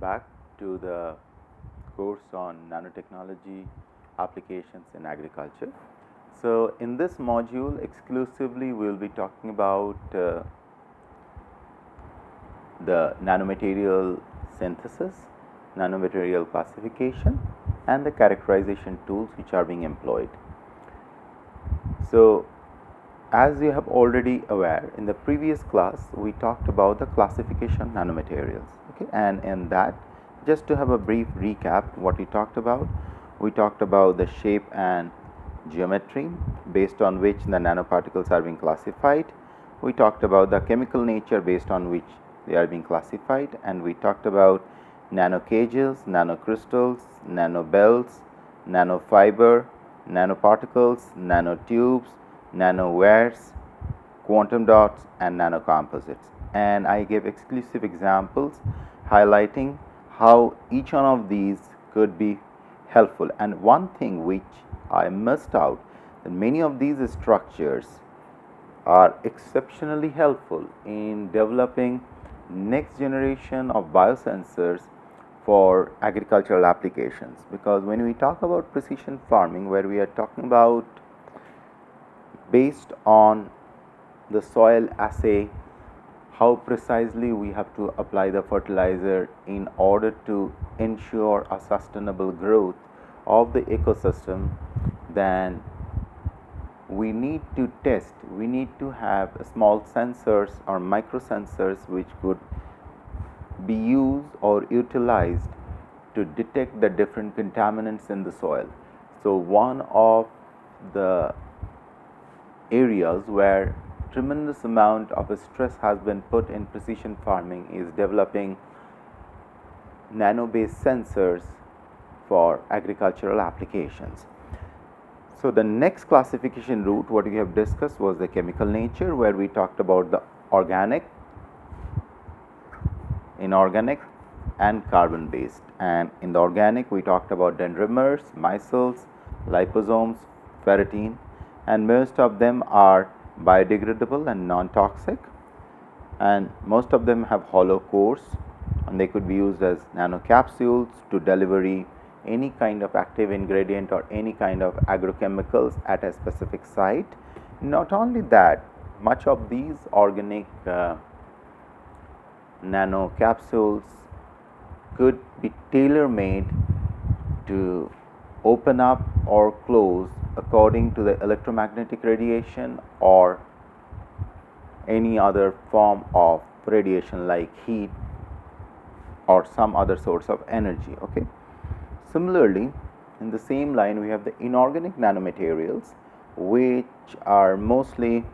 back to the course on nanotechnology applications in agriculture. So, in this module exclusively we will be talking about the nanomaterial synthesis, nanomaterial classification and the characterization tools which are being employed. So, as you have already aware, in the previous class we talked about the classification of nanomaterials, okay, and in that, just to have a brief recap what we talked about the shape and geometry based on which the nanoparticles are being classified. We talked about the chemical nature based on which they are being classified, and we talked about nano cages, nanocrystals, nanobelts, nanofiber, nanoparticles, nanotubes, nanowires, quantum dots and nanocomposites, and I gave exclusive examples highlighting how each one of these could be helpful. And one thing which I missed out, that many of these structures are exceptionally helpful in developing next generation of biosensors for agricultural applications, because when we talk about precision farming, where we are talking about based on the soil assay, how precisely we have to apply the fertilizer in order to ensure a sustainable growth of the ecosystem, then we need to test, we need to have small sensors or micro sensors which could be used or utilized to detect the different contaminants in the soil. So, one of the areas where tremendous amount of stress has been put in precision farming is developing nano-based sensors for agricultural applications. So, the next classification route what we have discussed was the chemical nature, where we talked about the organic, inorganic and carbon based. And in the organic we talked about dendrimers, micelles, liposomes, ferritin, and most of them are biodegradable and non-toxic, and most of them have hollow cores, and they could be used as nanocapsules to deliver any kind of active ingredient or any kind of agrochemicals at a specific site. Not only that, much of these organic nanocapsules could be tailor-made to open up or close according to the electromagnetic radiation or any other form of radiation like heat or some other source of energy. Okay. Similarly, in the same line we have the inorganic nanomaterials, which are mostly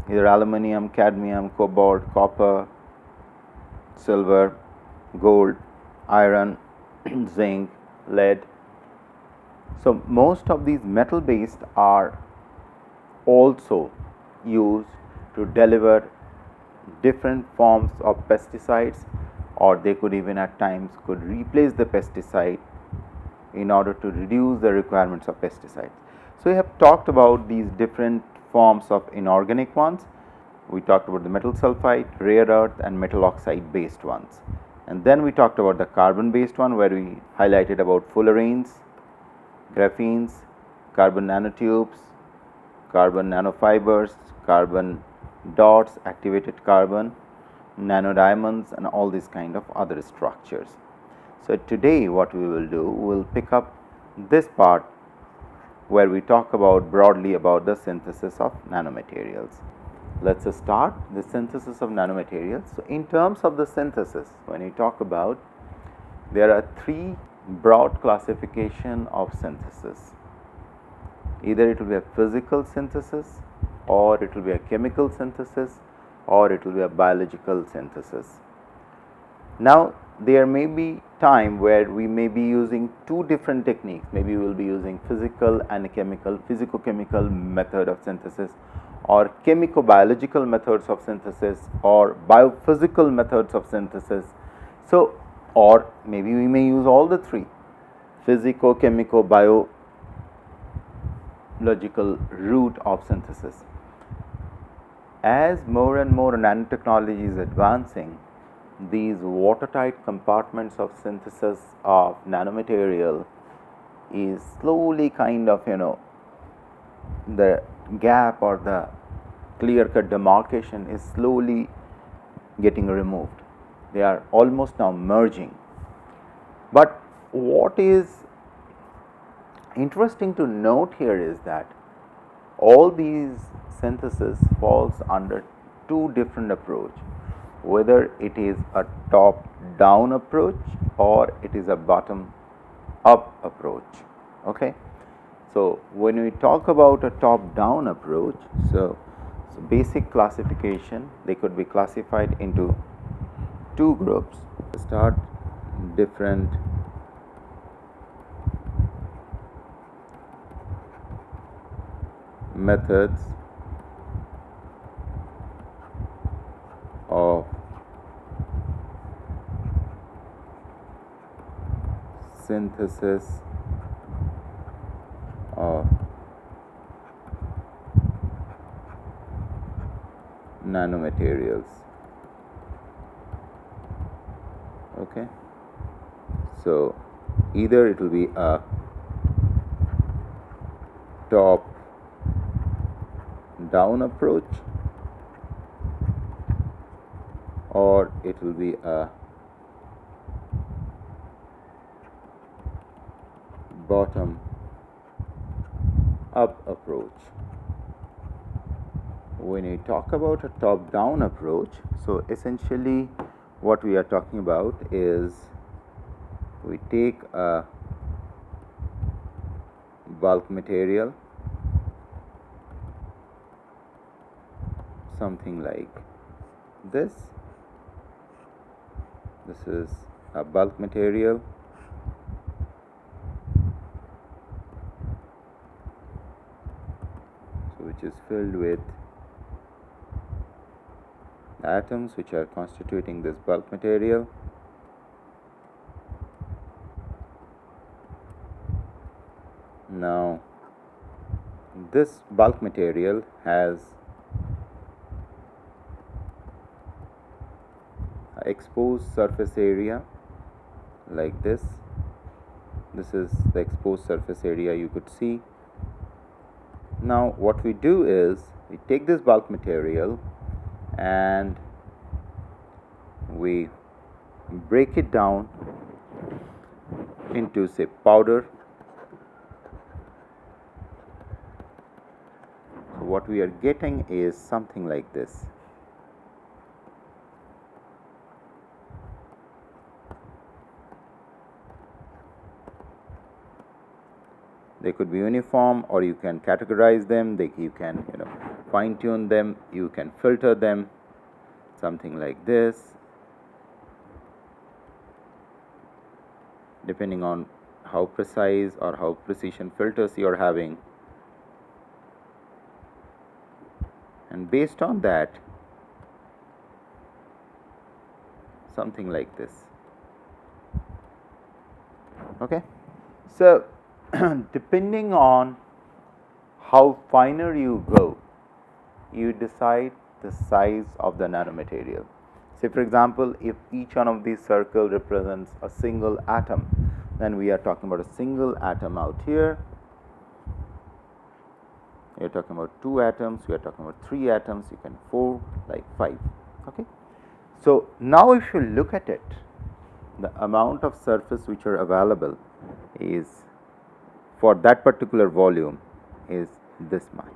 either aluminum, cadmium, cobalt, copper, silver, gold, iron, zinc, lead. So, most of these metal based are also used to deliver different forms of pesticides, or they could even at times could replace the pesticide in order to reduce the requirements of pesticides. So, we have talked about these different forms of inorganic ones. We talked about the metal sulfide, rare earth and metal oxide based ones, and then we talked about the carbon based one, where we highlighted about fullerenes, graphenes, carbon nanotubes, carbon nanofibers, carbon dots, activated carbon, nanodiamonds and all these kind of other structures. So, today what we will do, we will pick up this part where we talk about broadly about the synthesis of nanomaterials. Let us start the synthesis of nanomaterials. So, in terms of the synthesis, when we talk about, there are three broad classification of synthesis. Either it will be a physical synthesis, or it will be a chemical synthesis, or it will be a biological synthesis. Now, there may be time where we may be using two different techniques. Maybe we will be using physical and chemical, physico-chemical method of synthesis, or chemico-biological methods of synthesis, or biophysical methods of synthesis. So, or maybe we may use all the three: physico, chemico, biological route of synthesis. As more and more nanotechnology is advancing, these watertight compartments of synthesis of nanomaterial is slowly kind of, the gap or the clear-cut demarcation is slowly getting removed. They are almost now merging. But what is interesting to note here is that all these synthesis falls under two different approach, whether it is a top-down approach or it is a bottom-up approach. Okay, so when we talk about a top-down approach, so basic classification, they could be classified into two groups. Start different methods of synthesis of nanomaterials. Okay, so either it will be a top down approach or it will be a bottom up approach. When we talk about a top down approach, so essentially what we are talking about is we take a bulk material, something like this. This is a bulk material, so which is filled with atoms which are constituting this bulk material. Now this bulk material has exposed surface area like this. This is the exposed surface area you could see. Now what we do is we take this bulk material and we break it down into, say, powder. So what we are getting is something like this. They could be uniform, or you can categorize them. You can fine tune them. You can filter them, something like this, depending on how precise or how precision filters you are having. And based on that, something like this. Okay, so depending on how finer you go, you decide the size of the nanomaterial. Say for example, if each one of these circles represents a single atom, then we are talking about a single atom out here. You are talking about 2 atoms, we are talking about 3 atoms, you can 4, like 5. Okay, so now if you look at it, the amount of surface which are available is, for that particular volume, is this much.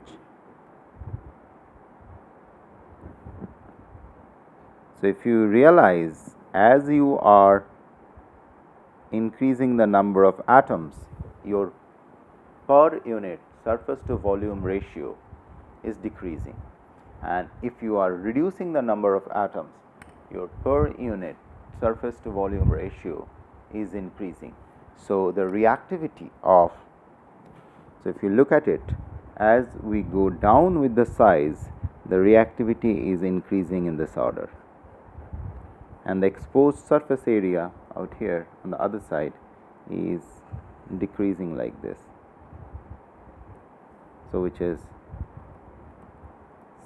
So if you realize, as you are increasing the number of atoms, your per unit surface to volume ratio is decreasing, and if you are reducing the number of atoms, your per unit surface to volume ratio is increasing. So the reactivity of, so if you look at it, as we go down with the size, the reactivity is increasing in this order, and the exposed surface area out here on the other side is decreasing like this. So which is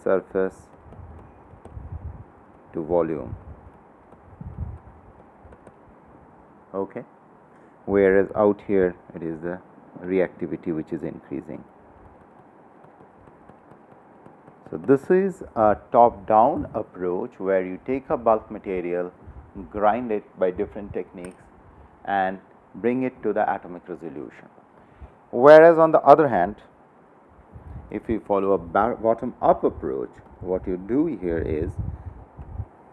surface to volume. okay, whereas out here it is the reactivity which is increasing. So this is a top-down approach where you take a bulk material, grind it by different techniques and bring it to the atomic resolution. Whereas on the other hand, if you follow a bottom-up approach, what you do here is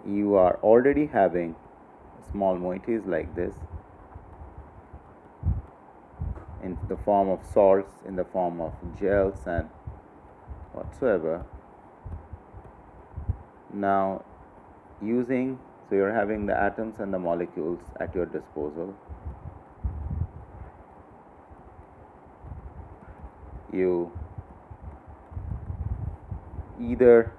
you are already having small moieties like this in the form of salts, in the form of gels and whatsoever. Now using, so you're having the atoms and the molecules at your disposal. You either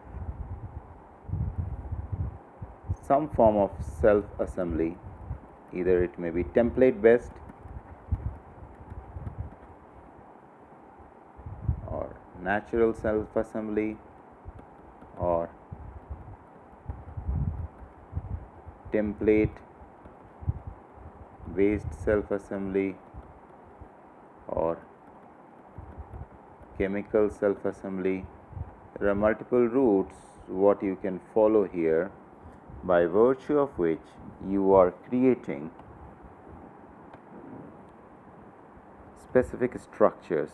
some form of self-assembly, either it may be template based or natural self-assembly or template based self-assembly or chemical self-assembly. There are multiple routes what you can follow here, by virtue of which you are creating specific structures.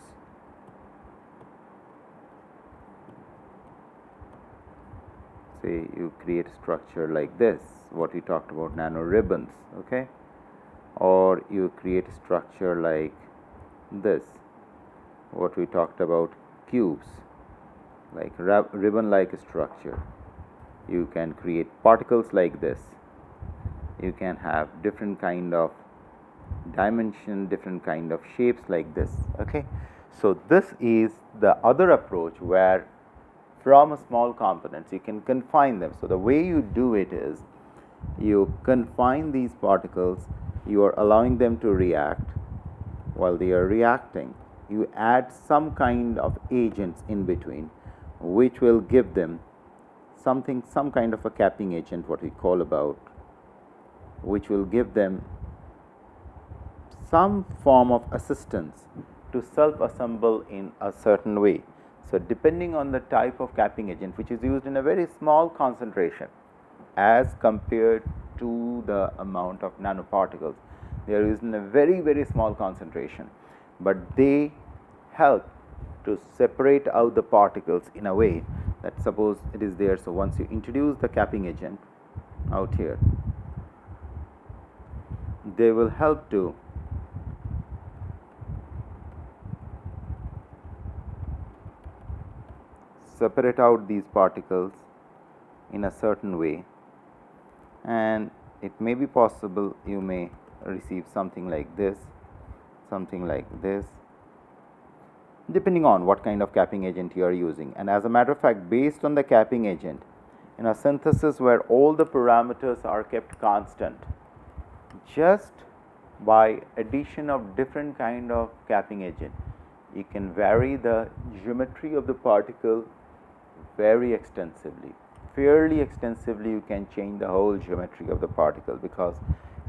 Say you create a structure like this, what we talked about, nano ribbons, okay, or you create a structure like this, what we talked about, cubes, like ribbon like structure. You can create particles like this. You can have different kind of dimension, different kind of shapes like this, okay. So this is the other approach where from small components you can confine them. So the way you do it is you confine these particles, you are allowing them to react. While they are reacting, you add some kind of agents in between which will give them something, some kind of a capping agent, what we call about, which will give them some form of assistance to self-assemble in a certain way. So depending on the type of capping agent which is used in a very small concentration as compared to the amount of nanoparticles, they are used in a very small concentration, but they help to separate out the particles in a way that, suppose it is there, so once you introduce the capping agent out here, they will help to separate out these particles in a certain way, and it may be possible you may receive something like this, something like this, depending on what kind of capping agent you are using. And as a matter of fact, based on the capping agent, in a synthesis where all the parameters are kept constant, just by addition of different kind of capping agent, you can vary the geometry of the particle very extensively. Fairly extensively you can change the whole geometry of the particle, because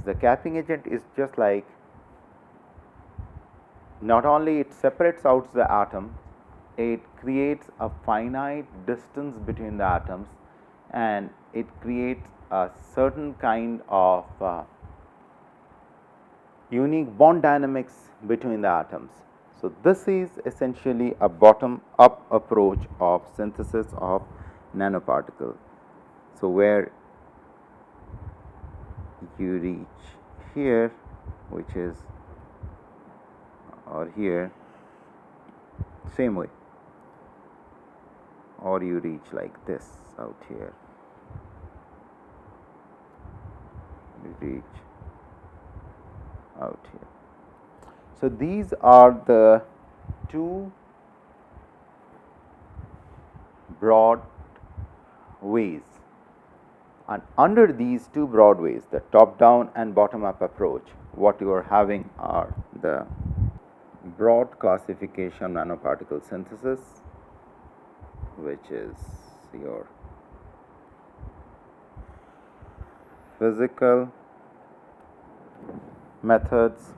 the capping agent is just like, not only it separates out the atom, it creates a finite distance between the atoms, and it creates a certain kind of unique bond dynamics between the atoms. So this is essentially a bottom-up approach of synthesis of nanoparticles. So where you reach here, which is, or here, same way, or you reach like this out here, you reach out here. So these are the two broad ways, and under these two broad ways, the top down and bottom up approach, what you are having are the broad classification nanoparticle synthesis, which is your physical, methods,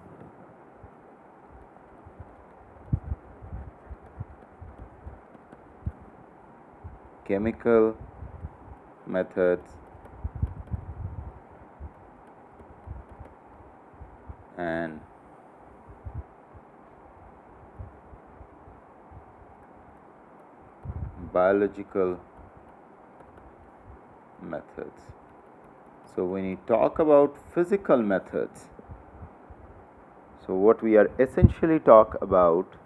chemical methods, and biological methods. So when you talk about physical methods, so what we are essentially talk about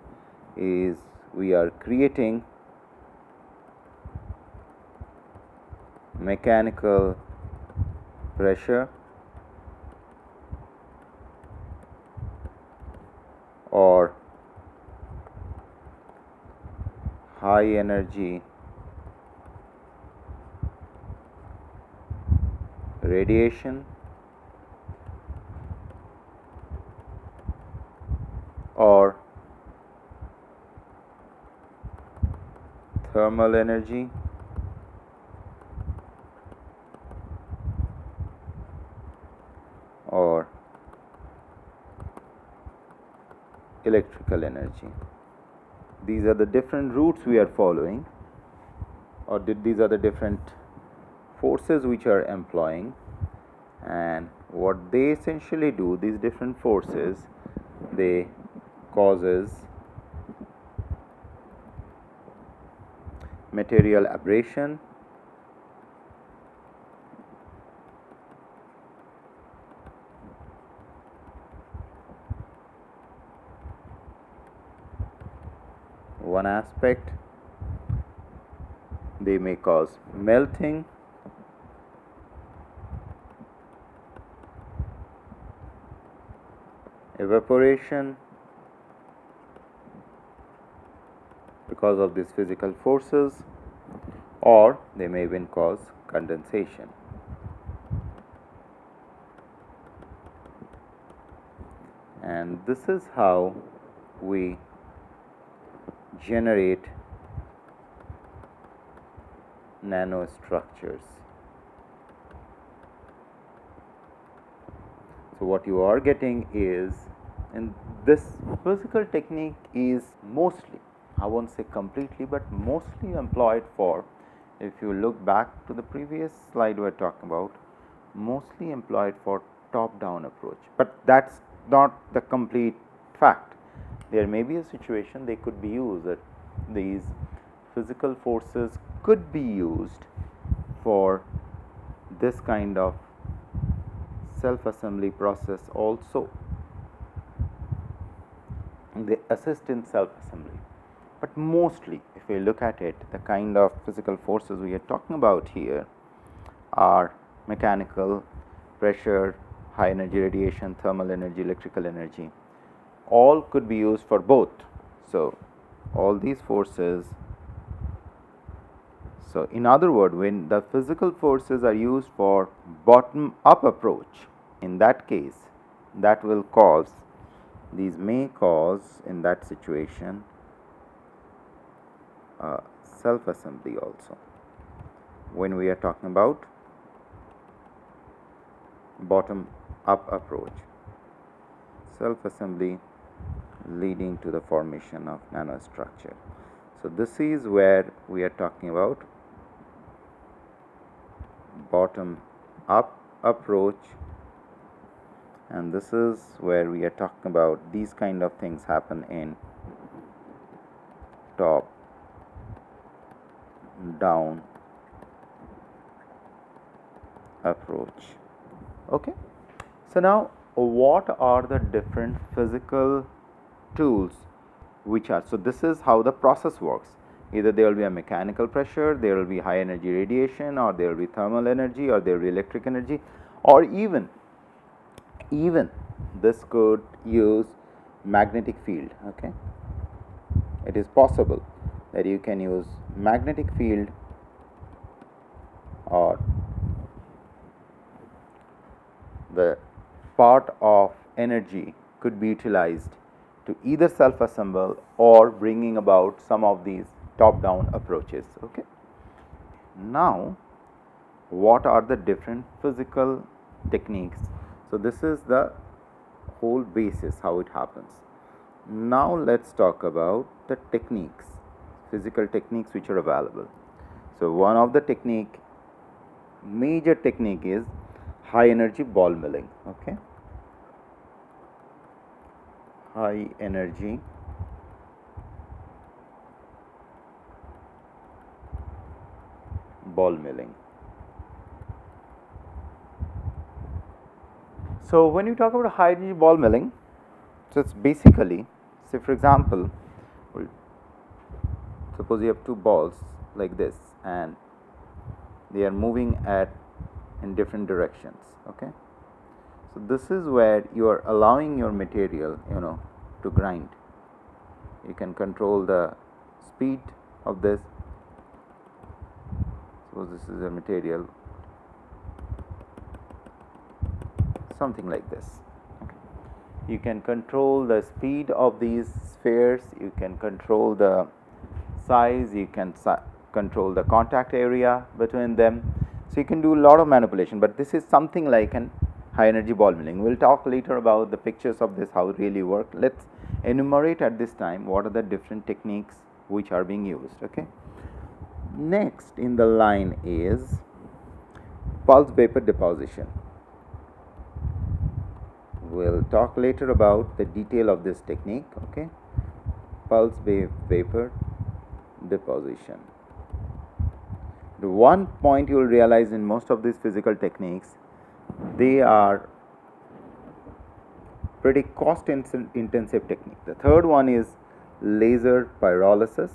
is we are creating mechanical pressure or high energy radiation or thermal energy or electrical energy. These are the different routes we are following, or these are the different forces which are employing, and what they essentially do, these different forces, they causes material abrasion, one aspect, they may cause melting, evaporation because of these physical forces, or they may even cause condensation. And this is how we generate nanostructures. So what you are getting is, and this physical technique is mostly, I won't say completely, but mostly employed for, if you look back to the previous slide we were talking about, mostly employed for top-down approach. But that's not the complete fact. There may be a situation they could be used, that these physical forces could be used for this kind of self-assembly process also. They assist in self-assembly. But mostly, if we look at it, the kind of physical forces we are talking about here are mechanical, pressure, high energy radiation, thermal energy, electrical energy. All could be used for both. So all these forces, so in other words, when the physical forces are used for bottom up approach, in that case, that will cause, these may cause in that situation self-assembly also. When we are talking about bottom up approach, self-assembly leading to the formation of nanostructure. So this is where we are talking about bottom up approach, and this is where we are talking about these kind of things happen in top down approach. Okay, so now what are the different physical tools which are, so this is how the process works. Either there will be a mechanical pressure, there will be high energy radiation, or there will be thermal energy, or there will be electric energy, or even this could use magnetic field. Okay, it is possible that you can use magnetic field, or the part of energy could be utilized to either self-assemble or bringing about some of these top-down approaches. Okay. Now, what are the different physical techniques? So this is the whole basis how it happens. Now let's talk about the techniques, physical techniques which are available. So one of the major technique is high energy ball milling. Okay, high energy ball milling. So when you talk about high energy ball milling, so it's basically, say for example, suppose you have two balls like this and they are moving in different directions. Okay, so this is where you are allowing your material, to grind. You can control the speed of this. Suppose this is a material, something like this. Okay. You can control the speed of these spheres, you can control the size, you can control the contact area between them. So you can do a lot of manipulation, but this is something like an high energy ball milling. We'll talk later about the pictures of this, how it really works. Let's enumerate at this time what are the different techniques which are being used. Okay. Next in the line is pulse vapor deposition. We'll talk later about the detail of this technique. Okay, pulse vapor deposition. The one point you will realize in most of these physical techniques, they are pretty cost intensive technique. The third one is laser pyrolysis.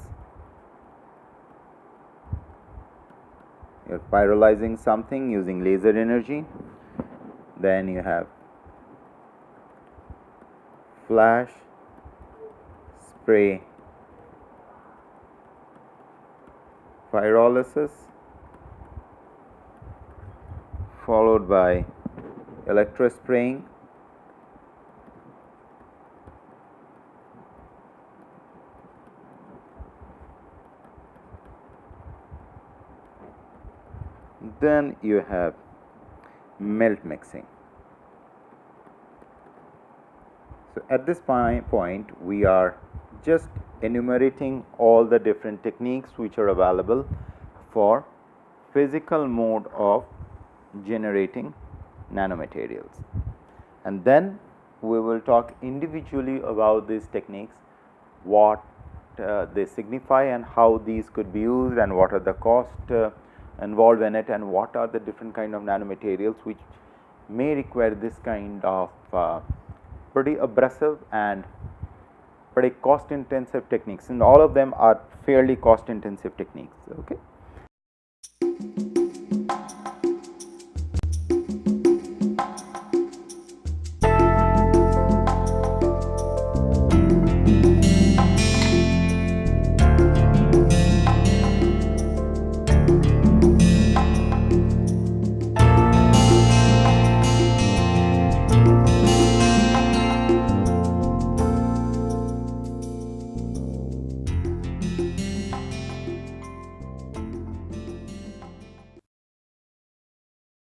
You're pyrolyzing something using laser energy. Then you have flash spray pyrolysis, followed by electrospraying, then you have melt mixing. So at this point we are just enumerating all the different techniques which are available for physical mode of generating nanomaterials, and then we will talk individually about these techniques, what they signify and how these could be used, and what are the costs involved in it, and what are the different kind of nanomaterials which may require this kind of pretty abrasive and pretty cost intensive techniques, and all of them are fairly cost intensive techniques. Okay.